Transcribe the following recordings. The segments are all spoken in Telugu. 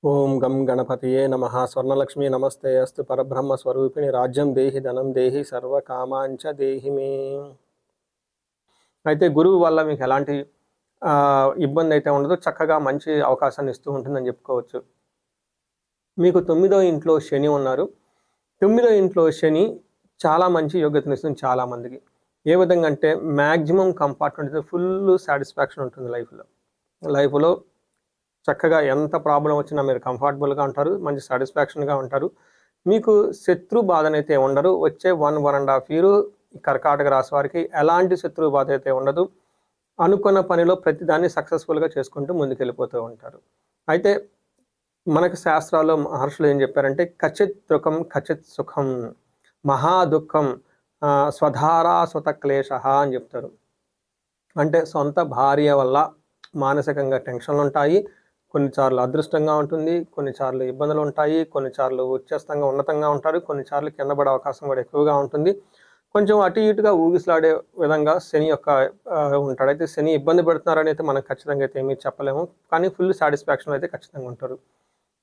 ఓం గం గణపతియే నమః. స్వర్ణలక్ష్మి నమస్తే అస్తు. పరబ్రహ్మ స్వరూపిణి రాజ్యం దేహి ధనం దేహి సర్వకామాంచ దేహి మే. అయితే గురువు వల్ల మీకు ఎలాంటి ఇబ్బంది అయితే ఉండదు, చక్కగా మంచి అవకాశాన్ని ఇస్తూ ఉంటుందని చెప్పుకోవచ్చు. మీకు 9వ ఇంట్లో శని ఉన్నారు. 9వ ఇంట్లో శని చాలా మంచి యోగ్యతనిస్తుంది చాలామందికి. ఏ విధంగా అంటే మ్యాక్సిమం కంఫర్ట్, ఫుల్ సాటిస్ఫాక్షన్ ఉంటుంది లైఫ్లో. చక్కగా ఎంత ప్రాబ్లం వచ్చినా మీరు కంఫర్టబుల్గా ఉంటారు, మంచి సాటిస్ఫాక్షన్గా ఉంటారు. మీకు శత్రు బాధనైతే ఉండరు. వచ్చే 1.5 year ఈ కర్కాటక రాశి వారికి ఎలాంటి శత్రు బాధ అయితే ఉండదు. అనుకున్న పనిలో ప్రతిదాన్ని సక్సెస్ఫుల్గా చేసుకుంటూ ముందుకెళ్ళిపోతూ ఉంటారు. అయితే మనకు శాస్త్రాల్లో మహర్షులు ఏం చెప్పారంటే కచిత్ దుఃఖం కచిత్ సుఖం మహా దుఃఖం స్వధారా స్వత క్లేశ అని చెప్తారు. అంటే సొంత భార్య వల్ల మానసికంగా టెన్షన్లు ఉంటాయి, కొన్నిసార్లు అదృష్టంగా ఉంటుంది, కొన్నిసార్లు ఇబ్బందులు ఉంటాయి, కొన్నిసార్లు ఉచ్చస్థంగా ఉన్నతంగా ఉంటారు, కొన్నిసార్లు కింద పడే అవకాశం కూడా ఎక్కువగా ఉంటుంది. కొంచెం అటు ఇటుగా ఊగిసలాడే విధంగా శని యొక్క ఉంటాడు. అయితే శని ఇబ్బంది పెడుతున్నారని అయితే మనం ఖచ్చితంగా అయితే ఏమీ చెప్పలేము, కానీ ఫుల్ సాటిస్ఫాక్షన్ అయితే ఖచ్చితంగా ఉంటారు.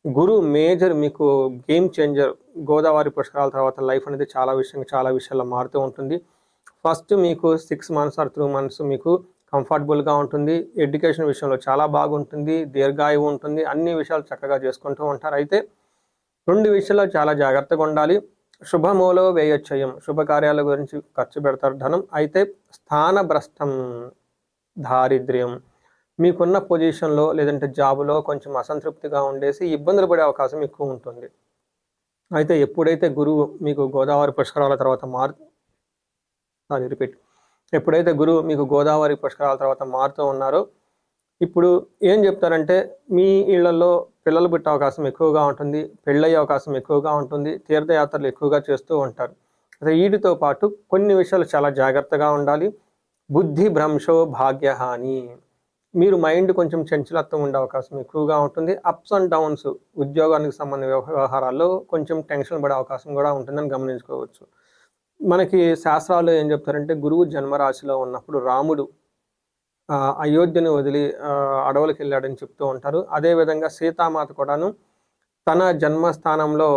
గురువు మేజర్ మీకు గేమ్ చేంజర్. గోదావరి పుష్కరాల తర్వాత లైఫ్ అనేది చాలా విషయాల్లో మారుతూ ఉంటుంది. ఫస్ట్ మీకు 6 months or 3 months మీకు కంఫర్టబుల్గా ఉంటుంది. ఎడ్యుకేషన్ విషయంలో చాలా బాగుంటుంది, దీర్ఘాయువు ఉంటుంది, అన్ని విషయాలు చక్కగా చేసుకుంటూ ఉంటారు. అయితే 2 విషయాల్లో చాలా జాగ్రత్తగా ఉండాలి. శుభమూలో వ్యయచ్చయం, శుభకార్యాల గురించి ఖర్చు పెడతారు ధనం. అయితే స్థానభ్రష్టం, దారిద్ర్యం, మీకున్న పొజిషన్లో లేదంటే జాబులో కొంచెం అసంతృప్తిగా ఉండేసి ఇబ్బందులు పడే అవకాశం ఎక్కువ ఉంటుంది. అయితే ఎప్పుడైతే గురువు మీకు గోదావరి పుష్కరాల తర్వాత ఎప్పుడైతే గురువు మీకు గోదావరి పుష్కరాల తర్వాత మారుతూ ఉన్నారో, ఇప్పుడు ఏం చెప్తారంటే మీ ఇళ్లలో పిల్లలు పుట్టే అవకాశం ఎక్కువగా ఉంటుంది, పెళ్ళయ్యే అవకాశం ఎక్కువగా ఉంటుంది, తీర్థయాత్రలు ఎక్కువగా చేస్తూ ఉంటారు. అయితే వీటితో పాటు కొన్ని విషయాలు చాలా జాగ్రత్తగా ఉండాలి. బుద్ధి భ్రంశో భాగ్యహాని, మీరు మైండ్ కొంచెం చంచలత్వం ఉండే అవకాశం ఎక్కువగా ఉంటుంది. అప్స్ అండ్ డౌన్స్, ఉద్యోగానికి సంబంధించిన వ్యవహారాల్లో కొంచెం టెన్షన్ పడే అవకాశం కూడా ఉంటుందని గమనించుకోవచ్చు. మనకి శాస్త్రాలు ఏం చెప్తారంటే గురువు జన్మరాశిలో ఉన్నప్పుడు రాముడు అయోధ్యను వదిలి అడవులకు వెళ్ళాడని చెప్తూ ఉంటారు. అదేవిధంగా సీతామాత కూడాను తన జన్మస్థానంలో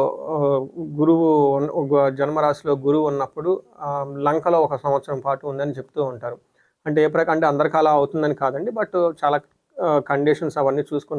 గురువు జన్మరాశిలో గురువు ఉన్నప్పుడు లంకలో 1 సంవత్సరం పాటు ఉందని చెప్తూ ఉంటారు. అంటే ఏ ప్రకారం అంటే అందరికీ అలా అవుతుందని కాదండి, బట్ చాలా కండిషన్స్ అవన్నీ చూసుకుంటూ